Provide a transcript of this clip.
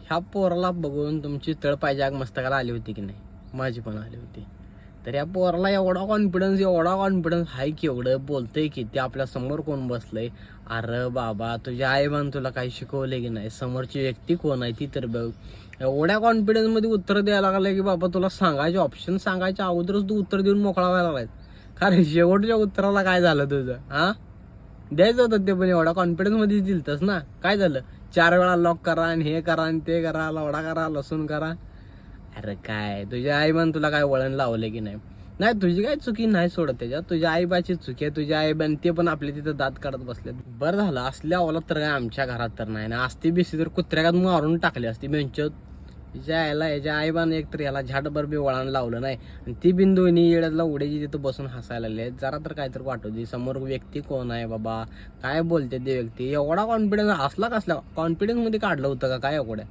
ह्या पोराला बघून तुमची तळपायजाग मस्तकाला आली होती की नाही? माझी पण आली होती. तर या पोराला एवढा कॉन्फिडन्स आहे की एवढं बोलतंय की ते आपल्या समोर कोण बसलंय. अरे बाबा, तुझ्या आईबान तुला काही शिकवले की नाही? समोरची व्यक्ती कोण आहे ती तर बघ. एवढ्या कॉन्फिडन्स मध्ये उत्तर द्यायला लागलं की बाबा तुला सांगायचे ऑप्शन सांगायच्या अगोदरच तू उत्तर देऊन मोकळा व्हायला लागलाय. कारण शेवटच्या उत्तराला काय झालं तुझं? हा, द्यायचं होतं ते पण एवढा कॉन्फिडन्स मध्ये दिलतस ना. काय झालं? 4 वेळा लॉक करा आणि हे करा आणि ते करा, लवडा करा, लसूण करा. अरे काय, तुझ्या आईबान तुला काय वळण लावले की नाही? नाही, तुझी काय चुकी नाही सोडत त्याच्यात, तुझ्या आईबाची चुकी आहे. तुझ्या आईबान ते पण आपले तिथं दात काढत बसले. बरं झालं, असल्या अवलाद तर काय आमच्या घरात तर नाही ना. असती बिस्ती तर कुत्र्यात मारून टाकली असती बेंचत. तिच्या आईला याच्या आईबान एक तर याला झाटभर बी वळण लावलं नाही. आणि ती बिंदूनी येड्याला उड्याची तिथं बसून हसायला लागले. जरा तर काय तर वाटू दे, समोर व्यक्ती कोण आहे बाबा, काय बोलते ते व्यक्ती. एवढा कॉन्फिडन्स असला कसला कॉन्फिडन्स मध्ये काढलं होतं का काय एवढ्या?